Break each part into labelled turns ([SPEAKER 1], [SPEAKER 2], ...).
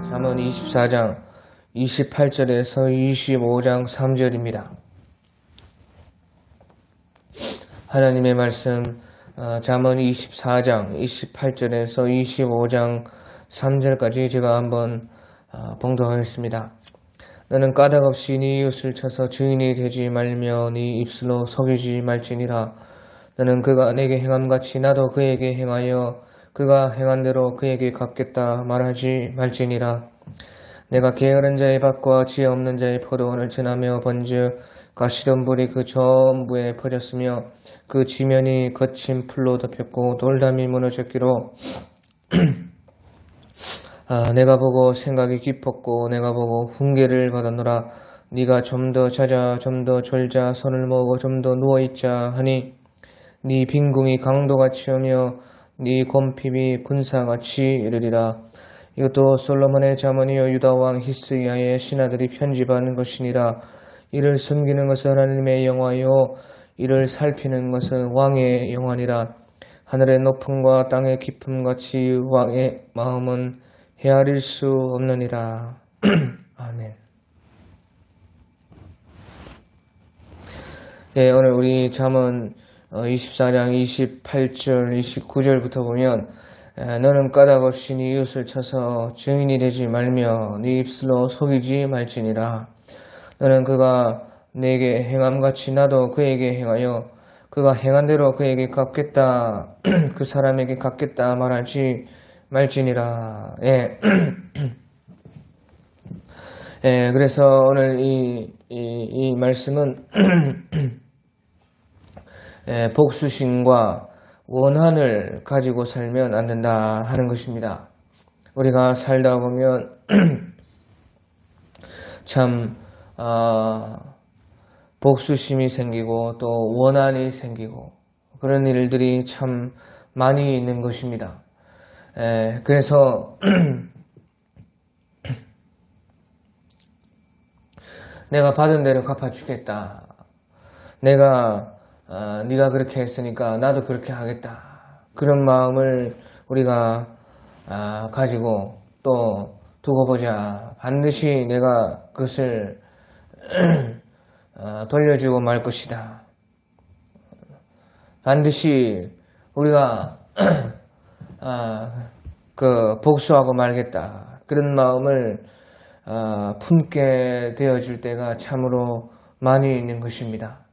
[SPEAKER 1] 잠언 24장 28절에서 25장 3절입니다. 하나님의 말씀 잠언 24장 28절에서 25장 3절까지 제가 한번 봉독하겠습니다. 너는 까닭없이 네 이웃을 쳐서 증인이 되지 말며 네 입술로 속이지 말지니라. 너는 그가 내게 행함같이 나도 그에게 행하여 그가 행한 대로 그에게 갚겠다 말하지 말지니라. 내가 게으른 자의 밭과 지혜 없는 자의 포도원을 지나며 번즉 가시덤불이 그 전부에 퍼졌으며 그 지면이 거친 풀로 덮였고 돌담이 무너졌기로 내가 보고 생각이 깊었고 내가 보고 훈계를 받았노라. 네가 좀 더 자자 좀 더 졸자 손을 모으고 좀 더 누워있자 하니 네 빈궁이 강도같이 오며 네 곰핍이 군사같이 이르리라. 이것도 솔로몬의 잠언이요 유다 왕 히스기야의 신하들이 편집한 것이니라. 이를 숨기는 것은 하나님의 영화요 이를 살피는 것은 왕의 영화니라. 하늘의 높음과 땅의 깊음같이 왕의 마음은 헤아릴 수 없느니라. 아멘. 예, 오늘 우리 잠언 24장 28절 29절부터 보면 너는 까닭없이 네 이웃을 쳐서 증인이 되지 말며 네 입술로 속이지 말지니라. 너는 그가 내게 행함같이 나도 그에게 행하여 그가 행한 대로 그에게 갚겠다 그 사람에게 갚겠다 말하지 말지니라. 예. 예, 그래서 오늘 이 말씀은 복수심과 원한을 가지고 살면 안 된다 하는 것입니다. 우리가 살다 보면 참 복수심이 생기고 또 원한이 생기고 그런 일들이 참 많이 있는 것입니다. 그래서 내가 받은 대로 갚아주겠다. 네가 그렇게 했으니까 나도 그렇게 하겠다. 그런 마음을 우리가 가지고 또 두고 보자. 반드시 내가 그것을 돌려주고 말 것이다. 반드시 우리가 복수하고 말겠다. 그런 마음을 품게 되어줄 때가 참으로 많이 있는 것입니다.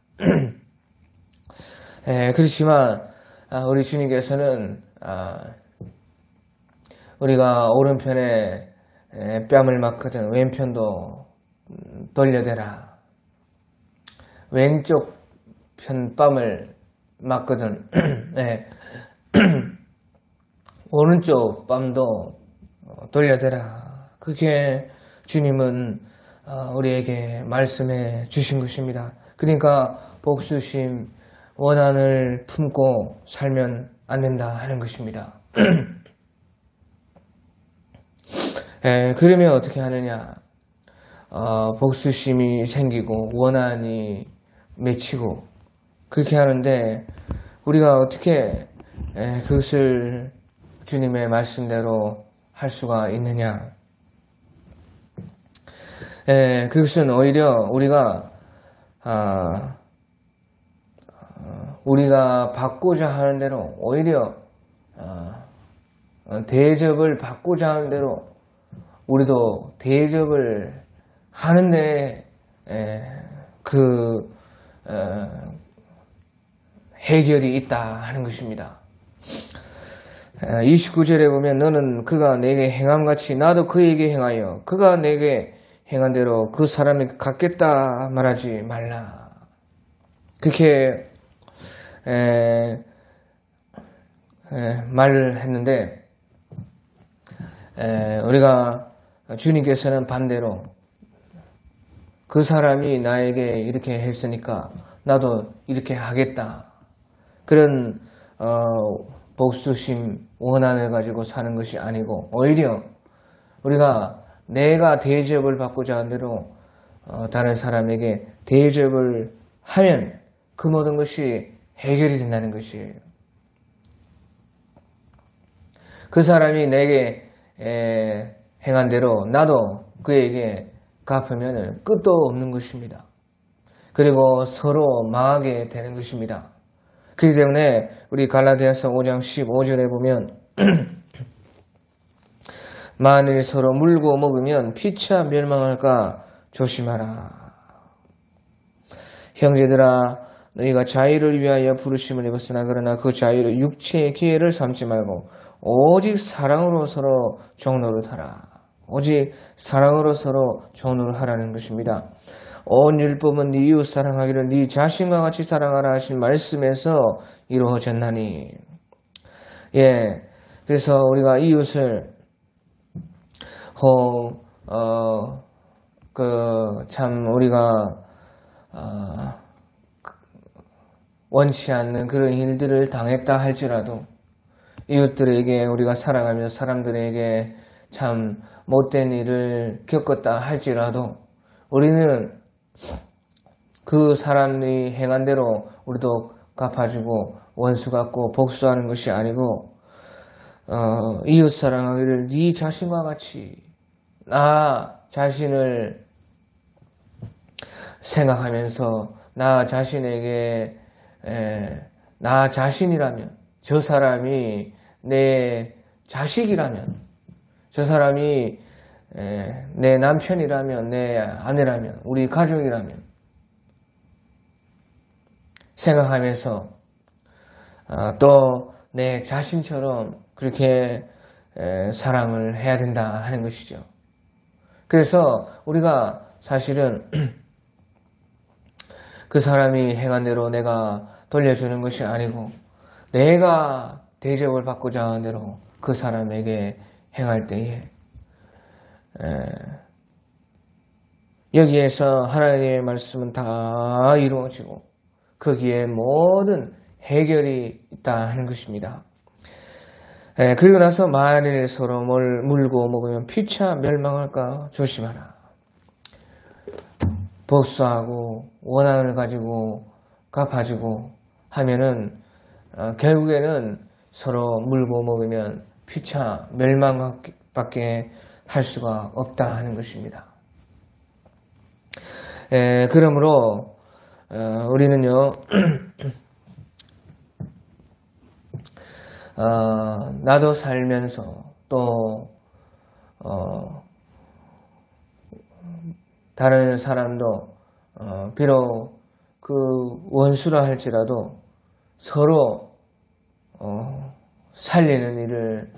[SPEAKER 1] 그렇지만 우리 주님께서는 우리가 오른편에 뺨을 맞거든 왼편도 돌려대라. 왼쪽 편 뺨을 맞거든 오른쪽 뺨도 돌려대라. 그게 주님은 우리에게 말씀해 주신 것입니다. 그러니까 복수심, 원한을 품고 살면 안 된다 하는 것입니다. 그러면 어떻게 하느냐? 복수심이 생기고 원한이 맺히고 그렇게 하는데 우리가 어떻게 그것을 주님의 말씀대로 할 수가 있느냐? 그것은 오히려 우리가 받고자 하는 대로 오히려 대접을 받고자 하는 대로 우리도 대접을 하는데 해결이 있다 하는 것입니다. 29절에 보면 너는 그가 내게 행함같이 나도 그에게 행하여 그가 내게 행한 대로 그 사람에게 갚겠다 말하지 말라. 그렇게 말을 했는데 우리가 주님께서는 반대로 그 사람이 나에게 이렇게 했으니까 나도 이렇게 하겠다. 그런 복수심, 원한을 가지고 사는 것이 아니고 오히려 우리가 내가 대접을 받고자 하는 대로 다른 사람에게 대접을 하면 그 모든 것이 해결이 된다는 것이에요. 그 사람이 내게 행한 대로 나도 그에게 갚으면 끝도 없는 것입니다. 그리고 서로 망하게 되는 것입니다. 그렇기 때문에 우리 갈라디아서 5장 15절에 보면 만일 서로 물고 먹으면 피차 멸망할까 조심하라. 형제들아 너희가 자유를 위하여 부르심을 입었으나 그러나 그 자유를 육체의 기회를 삼지 말고 오직 사랑으로 서로 종노릇하라. 오직 사랑으로 서로 종노릇하라는 것입니다. 온 율법은 네 이웃 사랑하기를 네 자신과 같이 사랑하라 하신 말씀에서 이루어졌나니. 그래서 우리가 이웃을 참 우리가 원치 않는 그런 일들을 당했다 할지라도 이웃들에게 우리가 살아가면서 사람들에게 참 못된 일을 겪었다 할지라도 우리는 그 사람이 행한 대로 우리도 갚아주고 원수 갚고 복수하는 것이 아니고 이웃 사랑하기를 네 자신과 같이 나 자신을 생각하면서 나 자신에게 나 자신이라면 저 사람이 내 자식이라면 저 사람이 내 남편이라면 내 아내라면 우리 가족이라면 생각하면서 또 내 자신처럼 그렇게 사랑을 해야 된다 하는 것이죠. 그래서 우리가 사실은 그 사람이 행한 대로 내가 돌려주는 것이 아니고 내가 대접을 받고자 하는 대로 그 사람에게 행할 때에 여기에서 하나님의 말씀은 다 이루어지고 거기에 모든 해결이 있다 하는 것입니다. 그리고 나서 만일 서로 뭘 물고 먹으면 피차 멸망할까 조심하라. 복수하고 원한을 가지고 갚아주고 하면은 결국에는 서로 물고 먹으면 피차 멸망밖에 할 수가 없다 하는 것입니다. 그러므로 우리는요 나도 살면서 또 다른 사람도 비록 그 원수라 할지라도 서로 살리는 일을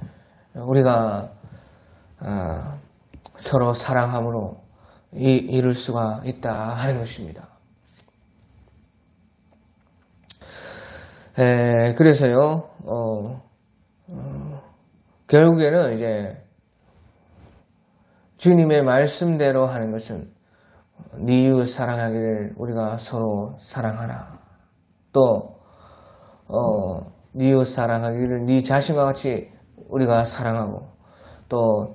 [SPEAKER 1] 우리가 서로 사랑함으로 이룰 수가 있다 하는 것입니다. 그래서요 결국에는 이제 주님의 말씀대로 하는 것은 네 이웃 사랑하기를 우리가 서로 사랑하라. 또 네 이웃 사랑하기를 네 자신과 같이 우리가 사랑하고 또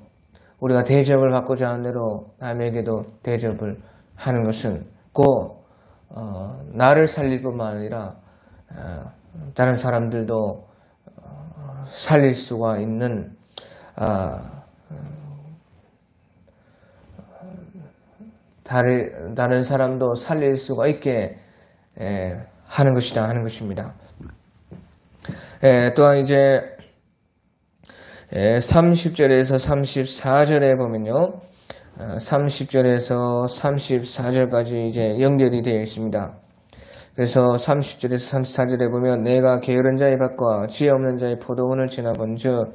[SPEAKER 1] 우리가 대접을 받고자 하는 대로 남에게도 대접을 하는 것은 꼭 나를 살릴 뿐만 아니라 다른 사람들도 살릴 수가 있는 다른 사람도 살릴 수가 있게 하는 것이다 하는 것입니다. 또한 이제 30절에서 34절에 보면요 30절에서 34절까지 이제 연결이 되어 있습니다. 그래서 30절에서 34절에 보면 내가 게으른 자의 밭과 지혜 없는 자의 포도원을 지나본즉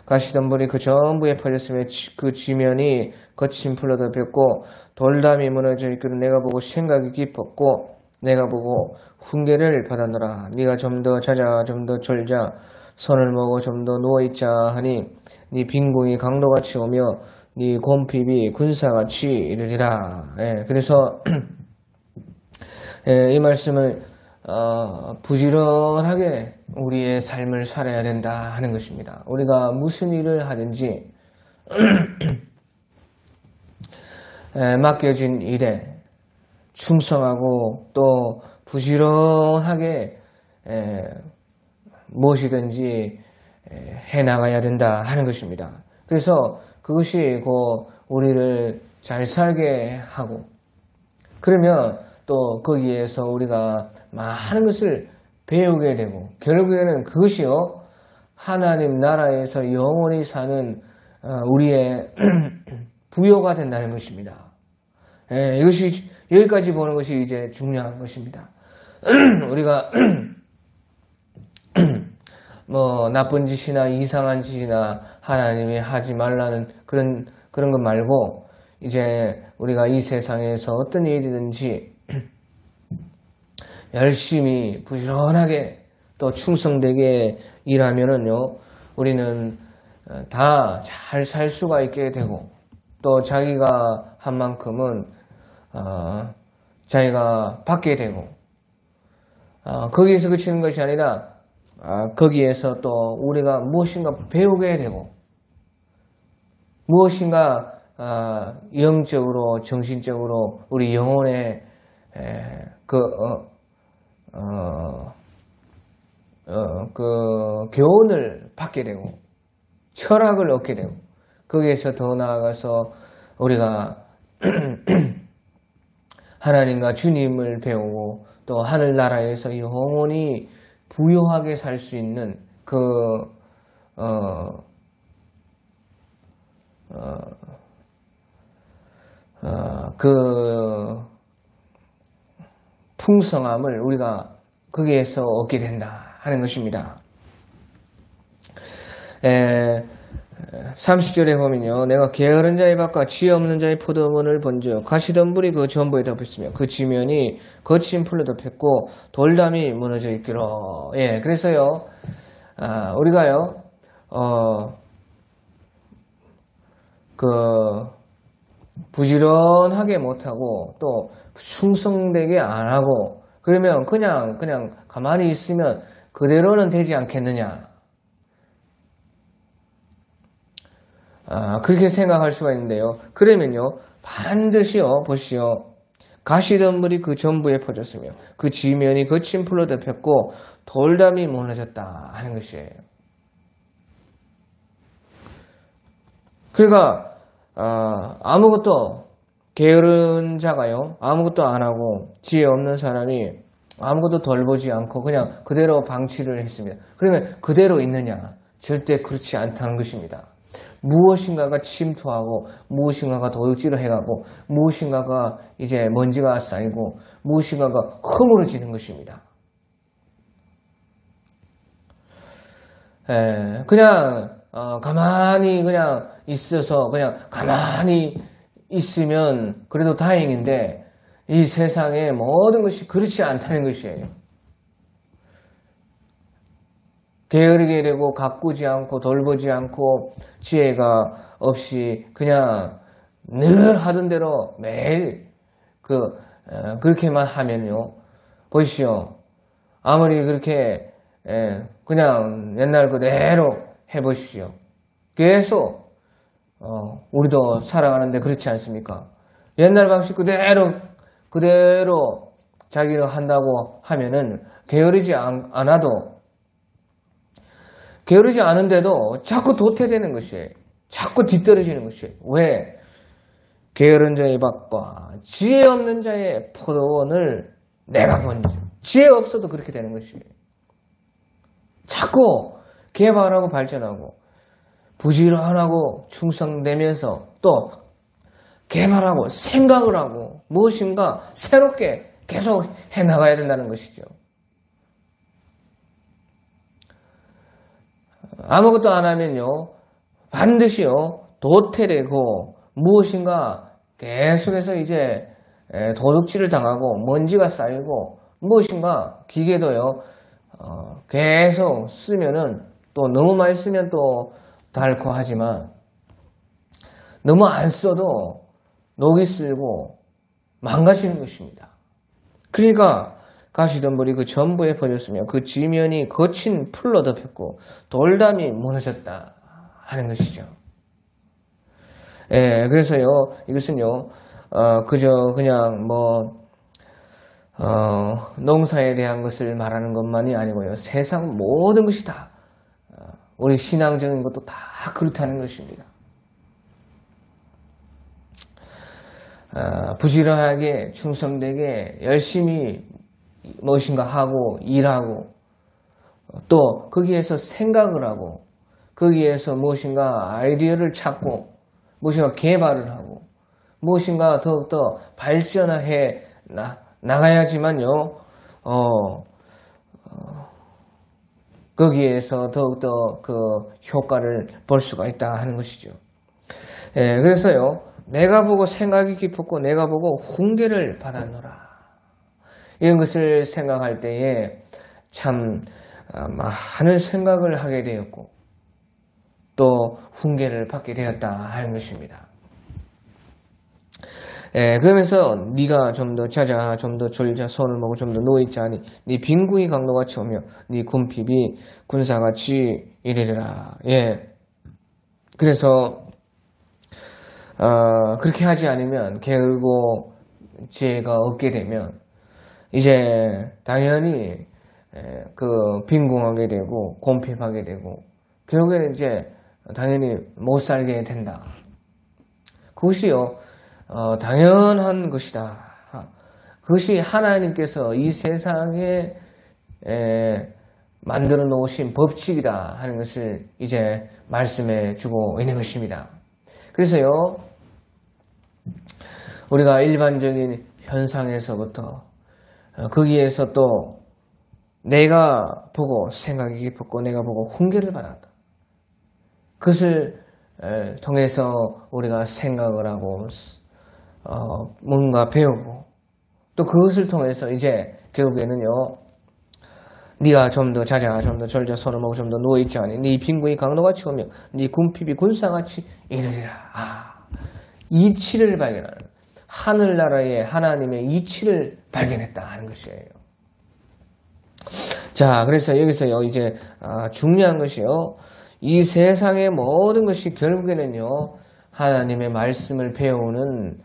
[SPEAKER 1] 가시던 불이 그 전부에 퍼졌으며 그 지면이 거친 풀로 덮였고 돌담이 무너져 있기를 내가 보고 생각이 깊었고 내가 보고 훈계를 받았노라. 네가 좀 더 자자 좀 더 졸자 손을 모으고 좀 더 누워있자 하니 네 빈궁이 강도같이 오며 네 곰핍이 군사같이 이르리라. 그래서 이 말씀을 부지런하게 우리의 삶을 살아야 된다 하는 것입니다. 우리가 무슨 일을 하든지 맡겨진 일에 충성하고 또 부지런하게 무엇이든지 해나가야 된다 하는 것입니다. 그래서 그것이 우리를 잘 살게 하고, 그러면 또 거기에서 우리가 많은 것을 배우게 되고, 결국에는 그것이요 하나님 나라에서 영원히 사는 우리의 부여가 된다는 것입니다. 이것이 여기까지 보는 것이 이제 중요한 것입니다. 우리가 뭐 나쁜 짓이나 이상한 짓이나 하나님이 하지 말라는 그런 것 말고, 이제 우리가 이 세상에서 어떤 일이든지 열심히 부지런하게 또 충성되게 일하면은요, 우리는 다 잘 살 수가 있게 되고, 또 자기가 한 만큼은 자기가 받게 되고, 거기에서 그치는 것이 아니라 거기에서 또 우리가 무엇인가 배우게 되고, 무엇인가 영적으로 정신적으로 우리 영혼의 그 교훈을 받게 되고 철학을 얻게 되고, 거기에서 더 나아가서 우리가 하나님과 주님을 배우고 또 하늘나라에서 영원히 부유하게 살 수 있는 그 풍성함을 우리가 거기에서 얻게 된다 하는 것입니다. 30절에 보면요, 내가 게으른 자의 밭과 지혜 없는 자의 포도원을 본즉 가시던 불이 그 전부에 덮였으며 그 지면이 거친 풀로 덮였고 돌담이 무너져 있기로. 그래서요, 우리가요 부지런하게 못하고 또 충성되게 안 하고, 그러면 그냥 가만히 있으면 그대로는 되지 않겠느냐, 그렇게 생각할 수가 있는데요. 그러면요, 반드시요, 보시오, 가시던 물이 그 전부에 퍼졌으며 그 지면이 거친 풀로 덮였고 돌담이 무너졌다 하는 것이에요. 그러니까 아무것도, 게으른 자가요 아무것도 안 하고 지혜 없는 사람이 아무것도 덜 보지 않고 그냥 그대로 방치를 했습니다. 그러면 그대로 있느냐? 절대 그렇지 않다는 것입니다. 무엇인가가 침투하고 무엇인가가 도둑질을 해가고 무엇인가가 이제 먼지가 쌓이고 무엇인가가 허물어지는 것입니다. 그냥 가만히 그냥 있어서 그냥 가만히 있으면 그래도 다행인데, 이 세상의 모든 것이 그렇지 않다는 것이에요. 게으르게 되고 가꾸지 않고 돌보지 않고 지혜가 없이 그냥 늘 하던 대로 매일 그렇게만 하면요, 보시오, 아무리 그렇게 그냥 옛날 그대로 해보십시오. 계속 우리도 살아가는데 그렇지 않습니까? 옛날 방식 그대로 자기가 한다고 하면은 게으르지 않은데도 자꾸 도태되는 것이에요. 자꾸 뒤떨어지는 것이에요. 왜? 게으른 자의 밭과 지혜 없는 자의 포도원을 내가 본지. 지혜 없어도 그렇게 되는 것이에요. 자꾸 개발하고 발전하고 부지런하고 충성되면서 또 개발하고 생각을 하고 무엇인가 새롭게 계속 해나가야 된다는 것이죠. 아무것도 안 하면요, 반드시요 도태되고 무엇인가 계속해서 이제 도둑질을 당하고 먼지가 쌓이고 무엇인가 기계도요 계속 쓰면은 또 너무 많이 쓰면 또 닳고 하지만 너무 안 써도 녹이 슬고 망가지는 것입니다. 그러니까 가시던 불이 그 전부에 퍼졌으며 그 지면이 거친 풀로 덮였고 돌담이 무너졌다 하는 것이죠. 그래서요, 이것은요, 그저 그냥 농사에 대한 것을 말하는 것만이 아니고요, 세상 모든 것이 다, 우리 신앙적인 것도 다 그렇다는 것입니다. 부지런하게 충성되게 열심히 무엇인가 하고 일하고 또 거기에서 생각을 하고 거기에서 무엇인가 아이디어를 찾고 무엇인가 개발을 하고 무엇인가 더욱더 발전해 나가야지만요 거기에서 더욱더 그 효과를 볼 수가 있다 하는 것이죠. 예, 그래서요 내가 보고 생각이 깊었고 내가 보고 훈계를 받았노라 이런 것을 생각할 때에 참 많은 생각을 하게 되었고 또 훈계를 받게 되었다 하는 것입니다. 예, 그러면서 네가 좀 더 자자, 좀 더 졸자, 손을 모으고 좀 더 누워있지 아니 네 빈궁이 강도같이 오며 네 군핍이 군사같이 이르리라. 예, 그래서 그렇게 하지 않으면 결국 지혜가 없게 되면 이제 당연히 그 빈궁하게 되고 곤핍하게 되고 결국에는 이제 당연히 못 살게 된다. 그것이요 당연한 것이다. 그것이 하나님께서 이 세상에 만들어 놓으신 법칙이다 하는 것을 이제 말씀해 주고 있는 것입니다. 그래서요 우리가 일반적인 현상에서부터 거기에서 또 내가 보고 생각이 깊었고 내가 보고 훈계를 받았다. 그것을 통해서 우리가 생각을 하고 뭔가 배우고 또 그것을 통해서 이제 결국에는요 네가 좀 더 자자 좀 더 졸자 손을 모으고 좀 더 누워있지 않니 네 빈궁이 강도같이 오며 네 군핍이 군사같이 이르리라. 이치를 발견하는 하늘나라의 하나님의 이치를 발견했다 하는 것이에요. 자 그래서 여기서요 이제 중요한 것이요 이 세상의 모든 것이 결국에는요 하나님의 말씀을 배우는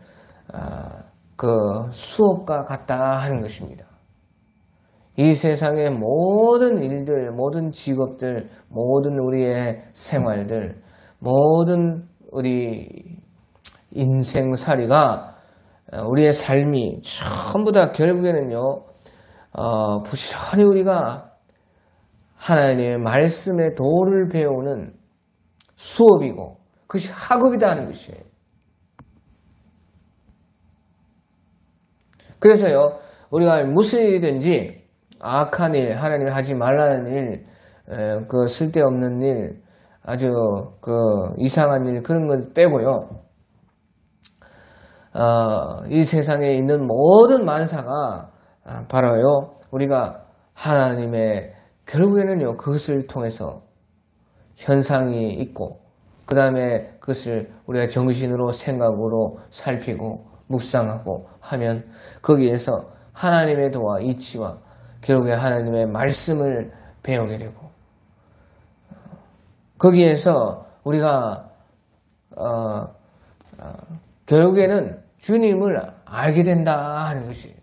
[SPEAKER 1] 그 수업과 같다 하는 것입니다. 이 세상의 모든 일들, 모든 직업들, 모든 우리의 생활들, 모든 우리 인생살이가 우리의 삶이 전부 다 결국에는요 부지런히 우리가 하나님의 말씀의 도를 배우는 수업이고 그것이 학업이다 하는 것이에요. 그래서요 우리가 무슨 일이든지 악한 일, 하나님이 하지 말라는 일, 그 쓸데없는 일, 아주 그 이상한 일 그런 건 빼고요. 이 세상에 있는 모든 만사가 바로요 우리가 하나님의 결국에는요 그것을 통해서 현상이 있고 그 다음에 그것을 우리가 정신으로 생각으로 살피고 묵상하고 하면 거기에서 하나님의 도와 이치와 결국에 하나님의 말씀을 배우게 되고 거기에서 우리가 결국에는 주님을 알게 된다 하는 것이에요.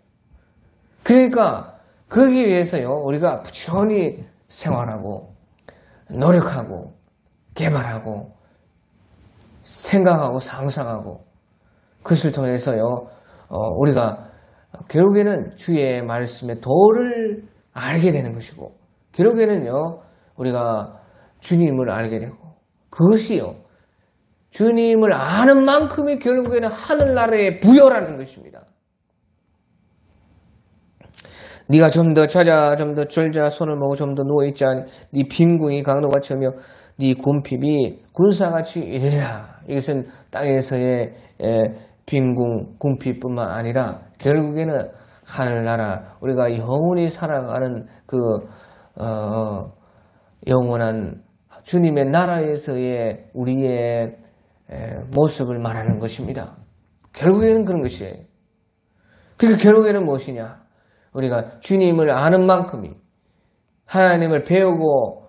[SPEAKER 1] 그러니까 그러기 위해서요 우리가 부지런히 생활하고 노력하고 개발하고 생각하고 상상하고 그것을 통해서요 우리가 결국에는 주의 말씀의 도를 알게 되는 것이고 결국에는요 우리가 주님을 알게 되고 그것이요 주님을 아는 만큼이 결국에는 하늘나라의 부여라는 것입니다. 네가 좀 더 자자 좀 더 졸자 손을 모으고 좀 더 누워있지 않니 네 빈궁이 강도같이 오며 네 군핍이 군사같이 이르리라. 이것은 땅에서의 빈궁 군핍뿐만 아니라 결국에는 하늘나라 우리가 영원히 살아가는 그 영원한 주님의 나라에서의 우리의 모습을 말하는 것입니다. 결국에는 그런 것이에요. 그러니까 결국에는 무엇이냐? 우리가 주님을 아는 만큼이 하나님을 배우고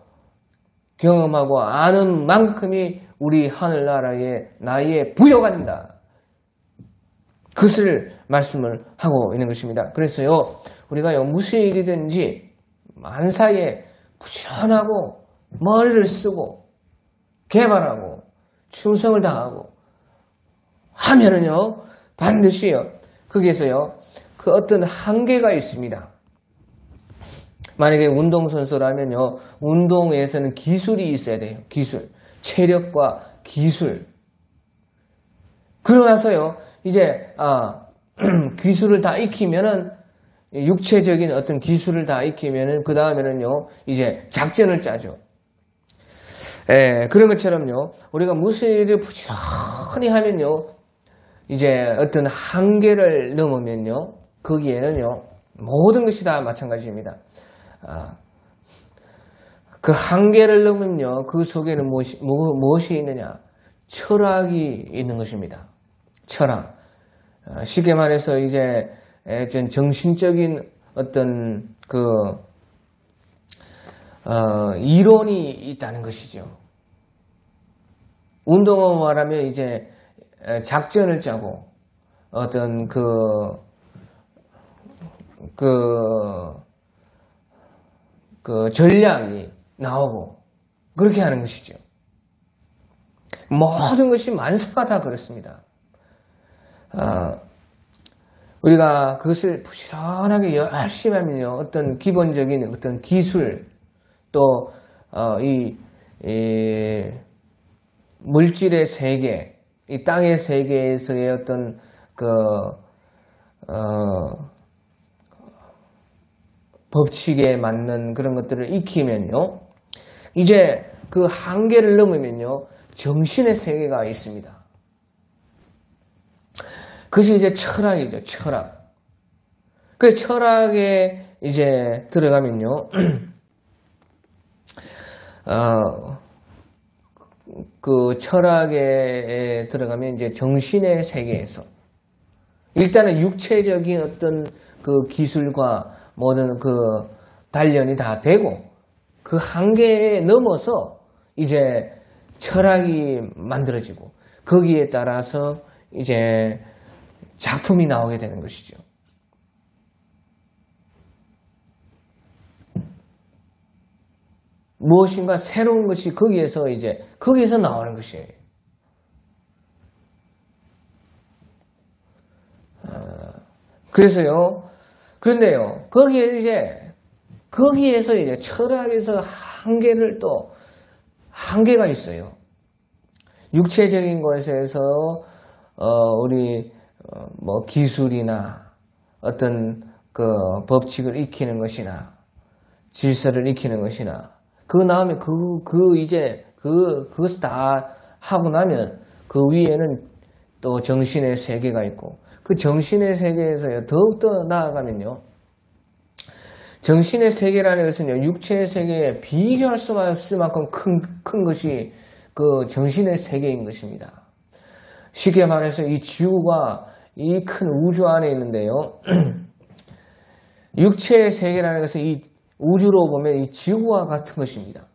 [SPEAKER 1] 경험하고 아는 만큼이 우리 하늘나라의 나의 부여가 된다. 그것을 말씀을 하고 있는 것입니다. 그래서요 우리가 무슨 일이든지 만사에 부지런하고 머리를 쓰고 개발하고 충성을 다하고 하면은요 반드시요. 거기에서요. 그 어떤 한계가 있습니다. 만약에 운동선수라면요. 운동에서는 기술이 있어야 돼요. 기술. 체력과 기술. 그러고 나서요. 이제 기술을 다 익히면은 육체적인 어떤 기술을 다 익히면은 그 다음에는요. 이제 작전을 짜죠. 그런 것처럼요. 우리가 무슨 일을 부지런히 하면요. 이제 어떤 한계를 넘으면요. 거기에는요. 모든 것이 다 마찬가지입니다. 그 한계를 넘으면요. 그 속에는 무엇이 있느냐? 철학이 있는 것입니다. 철학. 쉽게 말해서 이제 정신적인 어떤 이론이 있다는 것이죠. 운동을 말하면 이제 작전을 짜고 어떤 전략이 나오고 그렇게 하는 것이죠. 모든 것이 만사가 다 그렇습니다. 우리가 그것을 부지런하게 열심히 하면요. 어떤 기본적인 어떤 기술 또 이 물질의 세계, 이 땅의 세계에서의 어떤 법칙에 맞는 그런 것들을 익히면요. 이제 그 한계를 넘으면요. 정신의 세계가 있습니다. 그것이 이제 철학이죠. 철학. 그 철학에 이제 들어가면요. 그 철학에 들어가면 이제 정신의 세계에서 일단은 육체적인 어떤 그 기술과 모든 그 단련이 다 되고 그 한계에 넘어서 이제 철학이 만들어지고 거기에 따라서 이제 작품이 나오게 되는 것이죠. 무엇인가 새로운 것이 거기에서 나오는 것이에요. 그런데요, 거기에서 이제 철학에서 한계가 있어요. 육체적인 것에서, 우리, 기술이나 어떤 법칙을 익히는 것이나, 질서를 익히는 것이나, 그 다음에 그것을 다 하고 나면 그 위에는 또 정신의 세계가 있고 그 정신의 세계에서요 더욱더 나아가면요 정신의 세계라는 것은요 육체의 세계에 비교할 수가 없을 만큼 큰 것이 그 정신의 세계인 것입니다. 쉽게 말해서 이 지구가 이 큰 우주 안에 있는데요 육체의 세계라는 것은 이 우주로 보면 이 지구와 같은 것입니다.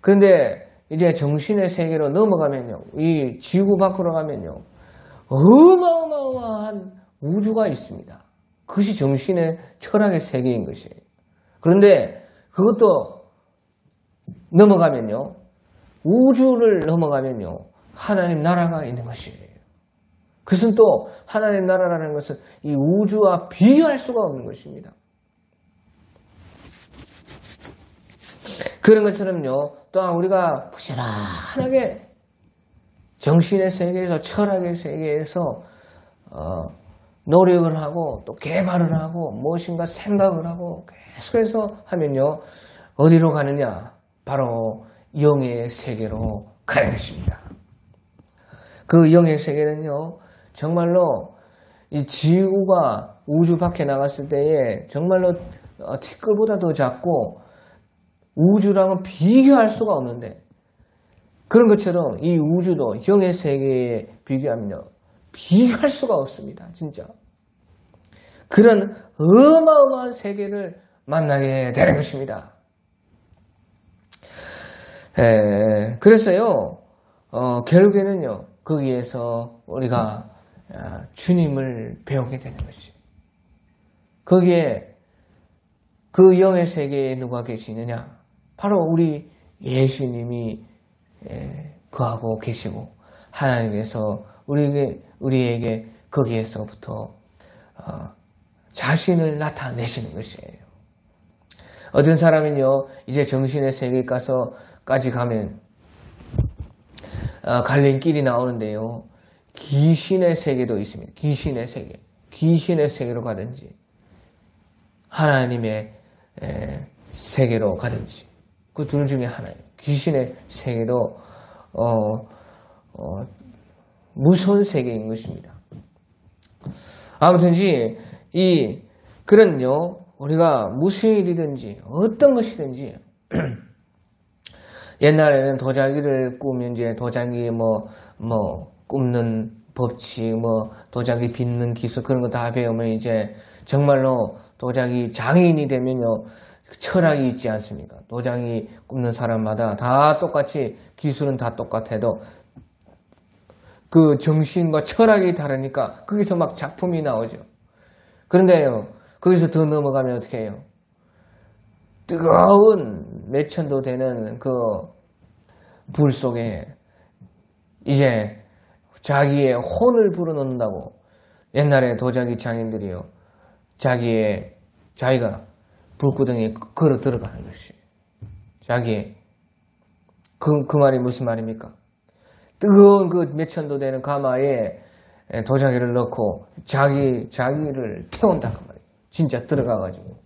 [SPEAKER 1] 그런데 이제 정신의 세계로 넘어가면요. 이 지구 밖으로 가면요. 어마어마한 우주가 있습니다. 그것이 정신의 철학의 세계인 것이에요. 그런데 그것도 넘어가면요. 우주를 넘어가면요. 하나님 나라가 있는 것이에요. 그것은 또 하나님 나라라는 것은 이 우주와 비교할 수가 없는 것입니다. 그런 것처럼요, 또한 우리가 부지런하게 정신의 세계에서, 철학의 세계에서, 노력을 하고, 또 개발을 하고, 무엇인가 생각을 하고, 계속해서 하면요, 어디로 가느냐? 바로 영의 세계로 가는 것입니다. 그 영의 세계는요, 정말로 이 지구가 우주 밖에 나갔을 때에 정말로 티끌보다 더 작고, 우주랑은 비교할 수가 없는데 그런 것처럼 이 우주도 영의 세계에 비교하면요. 비교할 수가 없습니다. 진짜. 그런 어마어마한 세계를 만나게 되는 것입니다. 그래서요. 결국에는요. 거기에서 우리가 주님을 배우게 되는 것이죠. 거기에 그 영의 세계에 누가 계시느냐? 바로 우리 예수님이 거하고 계시고 하나님께서 우리에게 거기에서부터 자신을 나타내시는 것이에요. 어떤 사람은요, 이제 정신의 세계까지 가면 갈림길이 나오는데요, 귀신의 세계도 있습니다. 귀신의 세계. 귀신의 세계로 가든지 하나님의 세계로 가든지 그 둘 중에 하나예요. 귀신의 세계도 무서운 세계인 것입니다. 아무튼지 그런요, 우리가 무슨 일이든지 어떤 것이든지 옛날에는 도자기를 꾸면 이제 도자기 굽는 법칙, 도자기 빚는 기술 그런 거 다 배우면 이제 정말로 도자기 장인이 되면요, 철학이 있지 않습니까? 도자기 굽는 사람마다 다 똑같이 기술은 다 똑같아도 그 정신과 철학이 다르니까 거기서 막 작품이 나오죠. 그런데요, 거기서 더 넘어가면 어떻게 해요? 뜨거운 몇천도 되는 그 불 속에 이제 자기의 혼을 불어넣는다고 옛날에 도자기 장인들이요, 자기가 불구덩이에 걸어 들어가는 것이 자기의 그 말이 무슨 말입니까? 뜨거운 그 몇천도 되는 가마에 도자기를 넣고 자기를 태운다 그 말이에요. 진짜 들어가가지고.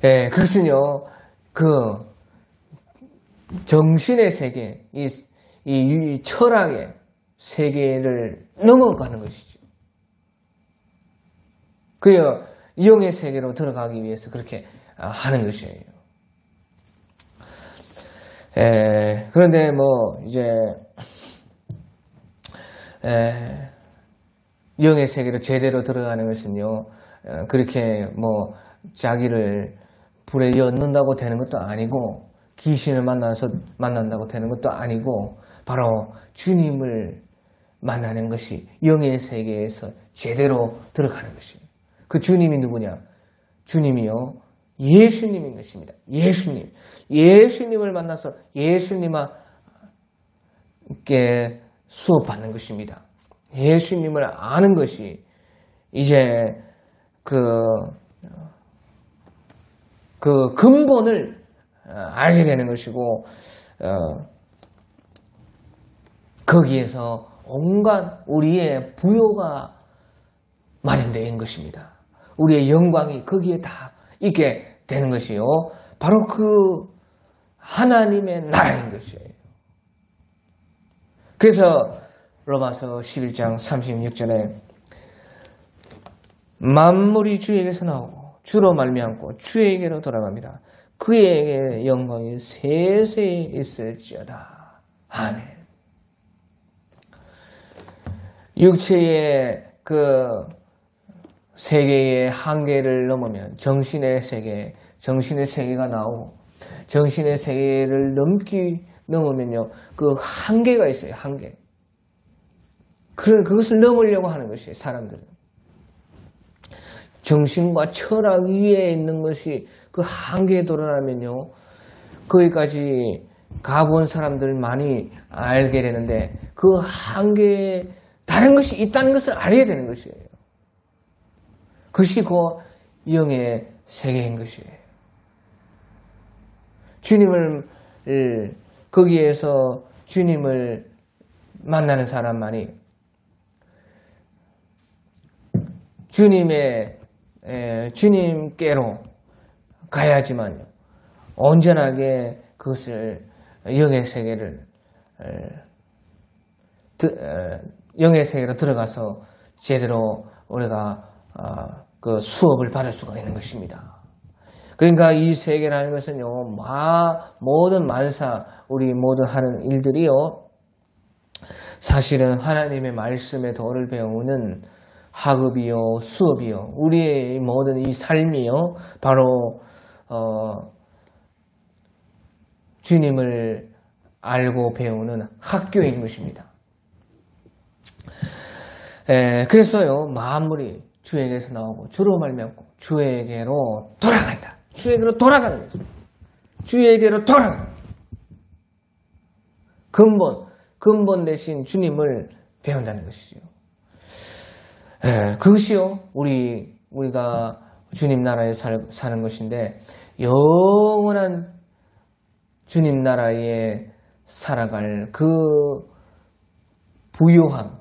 [SPEAKER 1] 그것은요, 그 정신의 세계, 이 철학의 세계를 넘어가는 것이죠. 그 영의 세계로 들어가기 위해서 그렇게 하는 것이에요. 그런데 이제 영의 세계로 제대로 들어가는 것은요, 그렇게 자기를 불에 넣는다고 되는 것도 아니고, 귀신을 만난다고 되는 것도 아니고, 바로 주님을 만나는 것이 영의 세계에서 제대로 들어가는 것이에요. 그 주님이 누구냐? 주님이요, 예수님인 것입니다. 예수님을 만나서 예수님께 수업받는 것입니다. 예수님을 아는 것이 이제 그 근본을 알게 되는 것이고, 거기에서 온갖 우리의 부요가 마련된 것입니다. 우리의 영광이 거기에 다 있게 되는 것이요, 바로 그 하나님의 나라인 것이에요. 그래서 로마서 11장 36절에 만물이 주에게서 나오고 주로 말미암고 주에게로 돌아갑니다. 그에게 영광이 세세히 있을지어다. 아멘. 육체의 그 세계의 한계를 넘으면 정신의 세계가 나오고, 정신의 세계를 넘으면요, 그 한계가 있어요. 한계. 그것을 넘으려고 하는 것이에요, 사람들은. 정신과 철학 위에 있는 것이 그 한계에 도달하면요, 거기까지 가본 사람들 많이 알게 되는데, 그 한계에 다른 것이 있다는 것을 알게 되는 것이에요. 그것이 그 영의 세계인 것이에요. 거기에서 주님을 만나는 사람만이 주님께로 가야지만요, 온전하게 그것을 영의 세계로 들어가서 제대로 우리가 그 수업을 받을 수가 있는 것입니다. 그러니까 이 세계라는 것은요, 모든 만사, 우리 모든 하는 일들이요, 사실은 하나님의 말씀의 도를 배우는 학업이요, 수업이요, 우리의 모든 이 삶이요, 바로 주님을 알고 배우는 학교인 것입니다. 그래서요, 만물이 주에게서 나오고 주로 말미암고 주에게로 돌아간다. 주에게로 돌아가는 거죠. 주에게로 돌아가는 거죠. 근본 대신 주님을 배운다는 것이죠. 그것이요 우리가 주님 나라에 사는 것인데 영원한 주님 나라에 살아갈 그 부유함,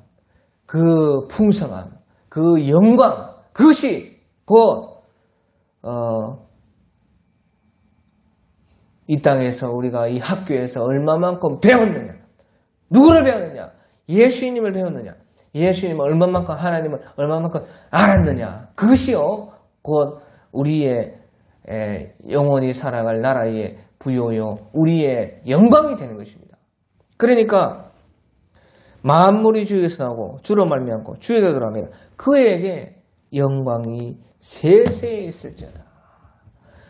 [SPEAKER 1] 그 풍성함, 그 영광, 그것이 곧 이 땅에서 우리가 이 학교에서 얼마만큼 배웠느냐, 누구를 배웠느냐, 예수님을 배웠느냐, 예수님을 얼마만큼, 하나님을 얼마만큼 알았느냐, 그것이요 곧 우리의 영원히 살아갈 나라의 부요요 우리의 영광이 되는 것입니다. 그러니까 만물이 주에서 나오고 주로 말미암고 주에게 돌아가면 그에게 영광이 세세에 있을지어다.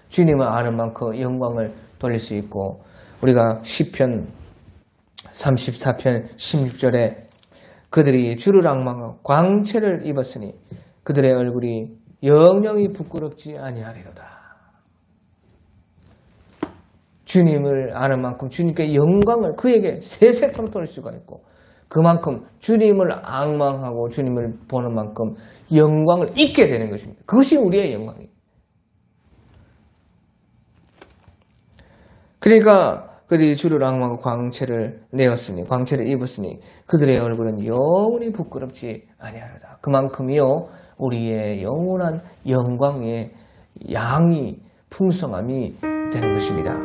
[SPEAKER 1] 주님을 아는 만큼 영광을 돌릴 수 있고, 우리가 시편 34편 16절에 그들이 주를 앙망하고 광채를 입었으니 그들의 얼굴이 영영이 부끄럽지 아니하리로다. 주님을 아는 만큼 주님께 영광을 그에게 세세토록 돌릴 수가 있고, 그만큼 주님을 앙망하고 주님을 보는 만큼 영광을 입게 되는 것입니다. 그것이 우리의 영광이에요. 그러니까 그들이 주를 앙망하고 광채를 입었으니 그들의 얼굴은 영원히 부끄럽지 아니하리로다. 그만큼이요 우리의 영원한 영광의 양이 풍성함이 되는 것입니다.